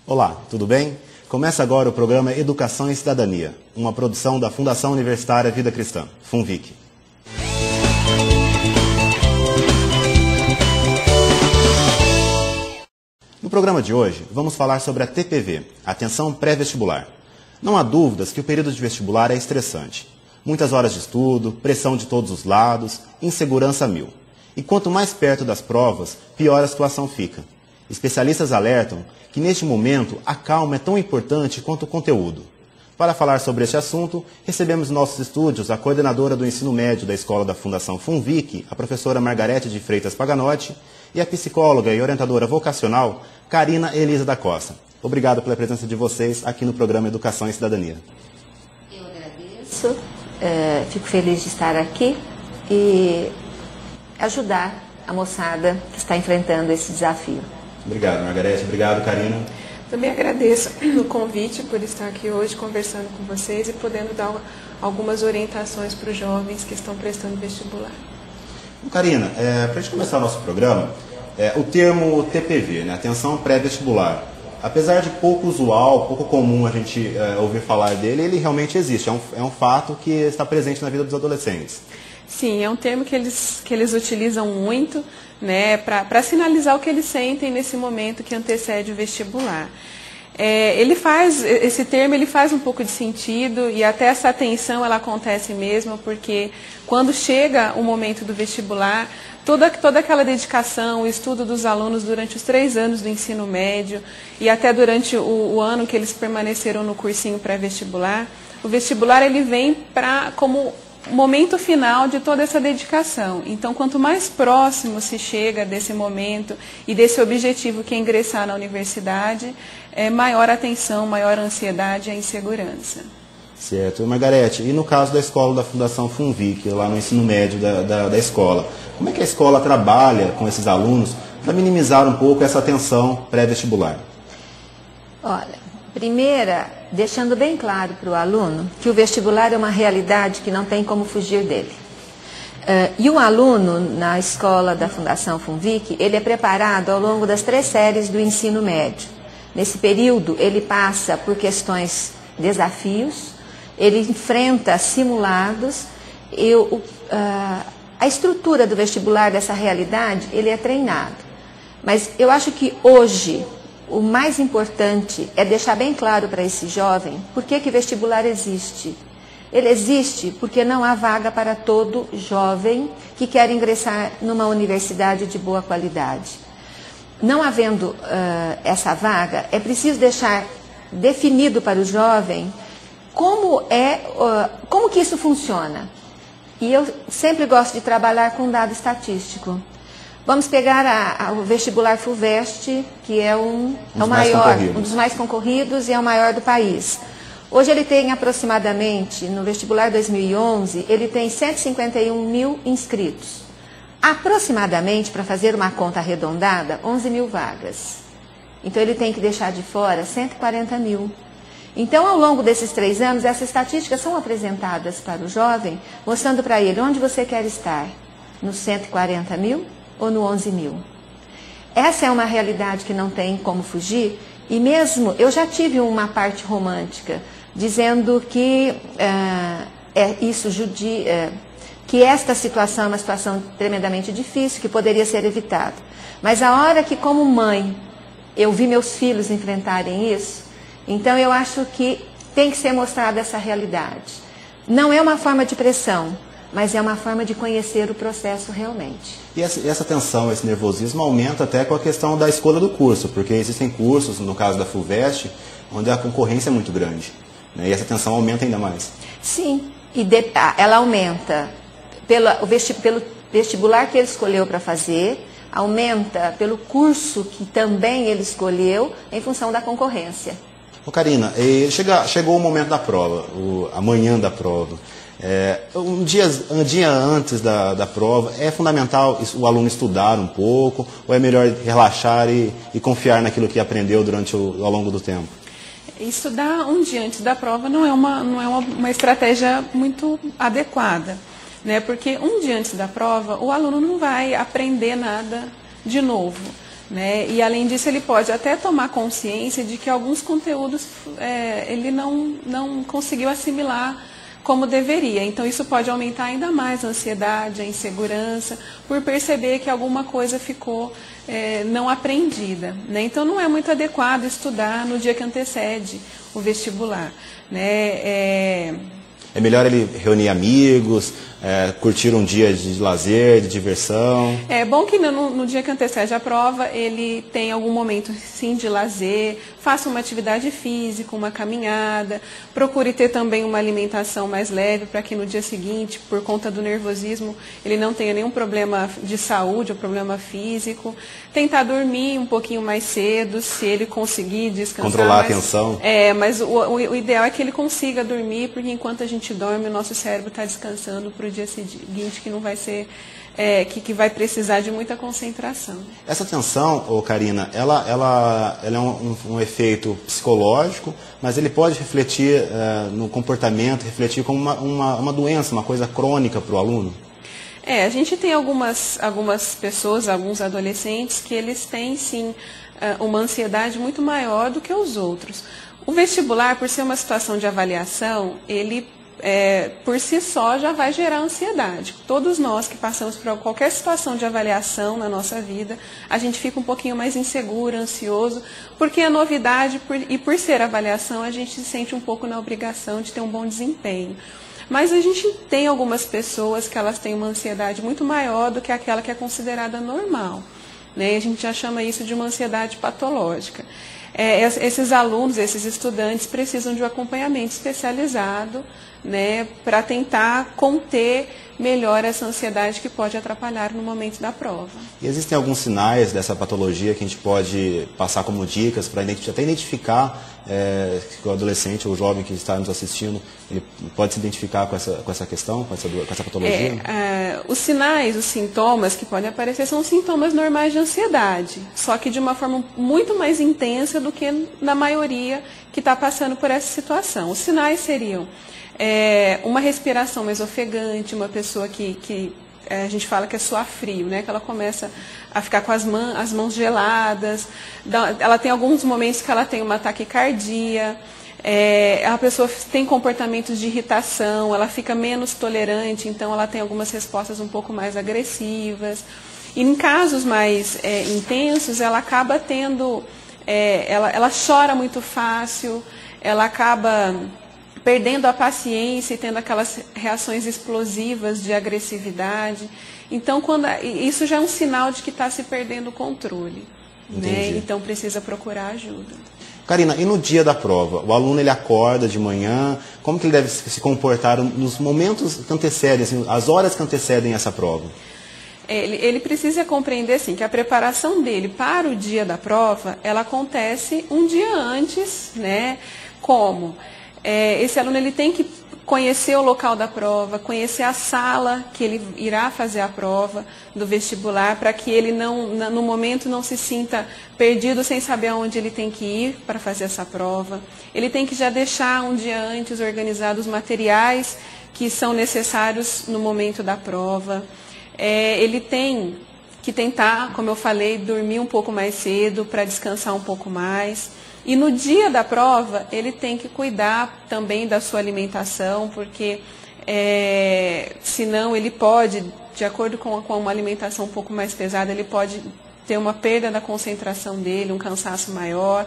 Olá, tudo bem? Começa agora o programa Educação e Cidadania, uma produção da Fundação Universitária Vida Cristã, FUNVIC. No programa de hoje, vamos falar sobre a TPV, Atenção Pré-Vestibular. Não há dúvidas que o período de vestibular é estressante. Muitas horas de estudo, pressão de todos os lados, insegurança a mil. E quanto mais perto das provas, pior a situação fica. Especialistas alertam que neste momento a calma é tão importante quanto o conteúdo. Para falar sobre este assunto, recebemos em nossos estúdios a coordenadora do ensino médio da escola da Fundação FUNVIC, a professora Margarete de Freitas Paganotti, e a psicóloga e orientadora vocacional, Karina Elisa da Costa. Obrigado pela presença de vocês aqui no programa Educação e Cidadania. Eu agradeço, fico feliz de estar aqui e ajudar a moçada que está enfrentando esse desafio. Obrigado, Margarete. Obrigado, Karina. Também agradeço o convite por estar aqui hoje conversando com vocês e podendo dar algumas orientações para os jovens que estão prestando vestibular. Karina, para a gente começar o nosso programa, o termo TPV, né, Atenção Pré-Vestibular, apesar de pouco usual, pouco comum a gente ouvir falar dele, ele realmente existe, é um fato que está presente na vida dos adolescentes. Sim, é um termo que eles utilizam muito, né, para sinalizar o que eles sentem nesse momento que antecede o vestibular. Esse termo ele faz um pouco de sentido e até essa atenção ela acontece mesmo porque quando chega o momento do vestibular, toda aquela dedicação, o estudo dos alunos durante os 3 anos do ensino médio e até durante o ano que eles permaneceram no cursinho pré-vestibular, o vestibular ele vem como momento final de toda essa dedicação. Então, quanto mais próximo se chega desse momento e desse objetivo que é ingressar na universidade, maior a tensão, maior a ansiedade e a insegurança. Certo. Margarete, e no caso da escola da Fundação FUNVIC, lá no ensino médio da escola, como é que a escola trabalha com esses alunos para minimizar um pouco essa tensão pré-vestibular? Olha, primeira, deixando bem claro para o aluno que o vestibular é uma realidade que não tem como fugir dele. E o aluno, na escola da Fundação FUNVIC, ele é preparado ao longo das 3 séries do ensino médio. Nesse período, ele passa por desafios, ele enfrenta simulados, a estrutura do vestibular dessa realidade, ele é treinado. Mas eu acho que hoje, o mais importante é deixar bem claro para esse jovem por que vestibular existe. Ele existe porque não há vaga para todo jovem que quer ingressar numa universidade de boa qualidade. Não havendo essa vaga, é preciso deixar definido para o jovem como que isso funciona. E eu sempre gosto de trabalhar com dado estatístico. Vamos pegar o vestibular FUVEST, que é um dos mais concorridos e é o maior do país. Hoje ele tem aproximadamente, no vestibular 2011, ele tem 151 mil inscritos. Aproximadamente, para fazer uma conta arredondada, 11 mil vagas. Então ele tem que deixar de fora 140 mil. Então, ao longo desses 3 anos, essas estatísticas são apresentadas para o jovem, mostrando para ele onde você quer estar, nos 140 mil ou no 11 mil. Essa é uma realidade que não tem como fugir, e mesmo eu já tive uma parte romântica, dizendo que que esta situação é uma situação tremendamente difícil, que poderia ser evitada. Mas a hora que, como mãe, eu vi meus filhos enfrentarem isso, então eu acho que tem que ser mostrada essa realidade. Não é uma forma de pressão, mas é uma forma de conhecer o processo realmente. E essa tensão, esse nervosismo aumenta até com a questão da escolha do curso, porque existem cursos, no caso da FUVEST, onde a concorrência é muito grande, né? E essa tensão aumenta ainda mais. Sim, e ela aumenta pelo vestibular que ele escolheu para fazer, aumenta pelo curso que também ele escolheu em função da concorrência. Karina, chegou o momento da prova, amanhã da prova. Um dia antes da prova, é fundamental o aluno estudar um pouco, ou é melhor relaxar e confiar naquilo que aprendeu ao longo do tempo? Estudar um dia antes da prova não é uma estratégia muito adequada, né? Porque um dia antes da prova, o aluno não vai aprender nada de novo. né? E além disso ele pode até tomar consciência de que alguns conteúdos ele não conseguiu assimilar como deveria. Então isso pode aumentar ainda mais a ansiedade, a insegurança, por perceber que alguma coisa ficou não aprendida, né? Então não é muito adequado estudar no dia que antecede o vestibular, né? É melhor ele reunir amigos, curtir um dia de lazer, de diversão. É bom que no dia que antecede a prova ele tenha algum momento sim de lazer, faça uma atividade física, uma caminhada, procure ter também uma alimentação mais leve para que no dia seguinte, por conta do nervosismo, ele não tenha nenhum problema de saúde ou problema físico. Tentar dormir um pouquinho mais cedo, se ele conseguir descansar. Controlar a atenção. Mas o ideal é que ele consiga dormir, porque enquanto a gente dorme, o nosso cérebro está descansando para o dia seguinte, que não vai ser, que vai precisar de muita concentração. Essa tensão, Karina, ela é um efeito psicológico, mas ele pode refletir no comportamento, refletir como uma doença, uma coisa crônica para o aluno? A gente tem algumas pessoas, alguns adolescentes, que eles têm sim uma ansiedade muito maior do que os outros. O vestibular, por ser uma situação de avaliação, ele por si só já vai gerar ansiedade. Todos nós que passamos por qualquer situação de avaliação na nossa vida, a gente fica um pouquinho mais inseguro, ansioso, porque a novidade e por ser avaliação, a gente se sente um pouco na obrigação de ter um bom desempenho. Mas a gente tem algumas pessoas que elas têm uma ansiedade muito maior do que aquela que é considerada normal, né? A gente já chama isso de uma ansiedade patológica. Esses alunos, esses estudantes precisam de um acompanhamento especializado, né, para tentar conter melhor essa ansiedade que pode atrapalhar no momento da prova. E existem alguns sinais dessa patologia que a gente pode passar como dicas para até identificar que o adolescente ou o jovem que está nos assistindo, ele pode se identificar com essa questão, com essa patologia? Os sinais, os sintomas que podem aparecer são sintomas normais de ansiedade, só que de uma forma muito mais intensa do que na maioria que está passando por essa situação. Os sinais seriam uma respiração mais ofegante, uma pessoa que a gente fala que é suar frio, né? Que ela começa a ficar com as mãos geladas, ela tem alguns momentos que ela tem uma taquicardia, a pessoa tem comportamentos de irritação, ela fica menos tolerante, então ela tem algumas respostas um pouco mais agressivas. E em casos mais intensos, ela acaba tendo, ela chora muito fácil, ela acaba perdendo a paciência e tendo aquelas reações explosivas de agressividade. Então, isso já é um sinal de que está se perdendo o controle, né? Então, precisa procurar ajuda. Karina, e no dia da prova? O aluno ele acorda de manhã, como que ele deve se comportar nos momentos que antecedem, assim, as horas que antecedem essa prova? Ele precisa compreender assim, que a preparação dele para o dia da prova, ela acontece um dia antes, né? Como? Esse aluno ele tem que conhecer o local da prova, conhecer a sala que ele irá fazer a prova do vestibular, para que ele no momento não se sinta perdido sem saber aonde ele tem que ir para fazer essa prova. Ele tem que já deixar um dia antes organizados os materiais que são necessários no momento da prova. Ele tem que tentar, como eu falei, dormir um pouco mais cedo para descansar um pouco mais. E no dia da prova, ele tem que cuidar também da sua alimentação, porque senão ele pode, de acordo com uma alimentação um pouco mais pesada, ele pode ter uma perda da concentração dele, um cansaço maior.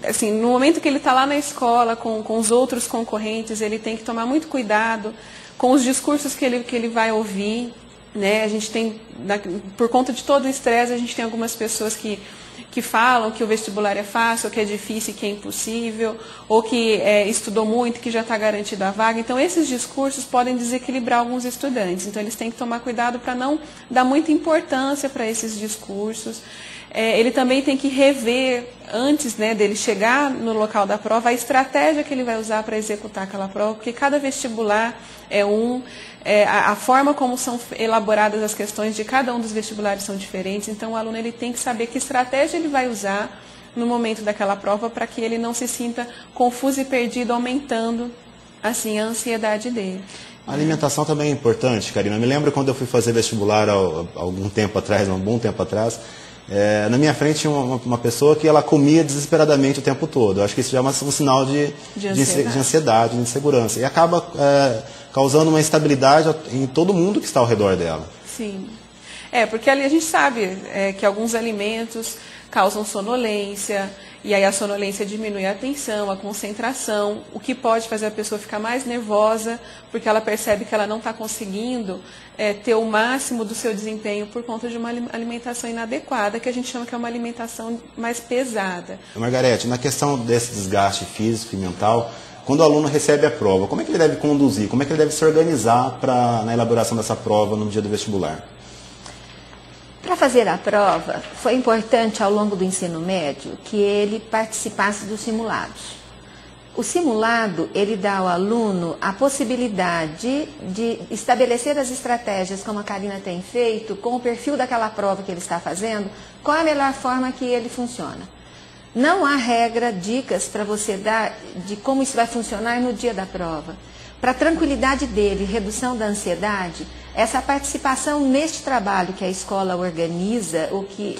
Assim, no momento que ele está lá na escola com os outros concorrentes, ele tem que tomar muito cuidado com os discursos que ele vai ouvir, né? A gente tem, por conta de todo o estresse, a gente tem algumas pessoas que falam que o vestibular é fácil, que é difícil e que é impossível, ou que estudou muito, que já está garantido a vaga. Então, esses discursos podem desequilibrar alguns estudantes. Então, eles têm que tomar cuidado para não dar muita importância para esses discursos. Ele também tem que rever, antes, né, dele chegar no local da prova, a estratégia que ele vai usar para executar aquela prova, porque cada vestibular a forma como são elaboradas as questões de cada um dos vestibulares são diferentes, então o aluno ele tem que saber que estratégia ele vai usar no momento daquela prova para que ele não se sinta confuso e perdido, aumentando assim a ansiedade dele. A alimentação também é importante, Karina. Eu me lembro quando eu fui fazer vestibular há algum tempo atrás, um bom tempo atrás, Na minha frente tinha uma pessoa que ela comia desesperadamente o tempo todo. Eu acho que isso já é um sinal de ansiedade, de insegurança. E acaba causando uma instabilidade em todo mundo que está ao redor dela. Sim. Porque ali a gente sabe que alguns alimentos causam sonolência, e aí a sonolência diminui a atenção, a concentração, o que pode fazer a pessoa ficar mais nervosa, porque ela percebe que ela não está conseguindo ter o máximo do seu desempenho por conta de uma alimentação inadequada, que a gente chama que é uma alimentação mais pesada. Margarete, na questão desse desgaste físico e mental, quando o aluno recebe a prova, como é que ele deve conduzir, como é que ele deve se organizar na elaboração dessa prova no dia do vestibular? Para fazer a prova, foi importante ao longo do ensino médio que ele participasse dos simulados. O simulado, ele dá ao aluno a possibilidade de estabelecer as estratégias, como a Karina tem feito, com o perfil daquela prova que ele está fazendo, qual é a melhor forma que ele funciona. Não há regra, dicas para você dar de como isso vai funcionar no dia da prova. Para a tranquilidade dele, redução da ansiedade, essa participação neste trabalho que a escola organiza, o que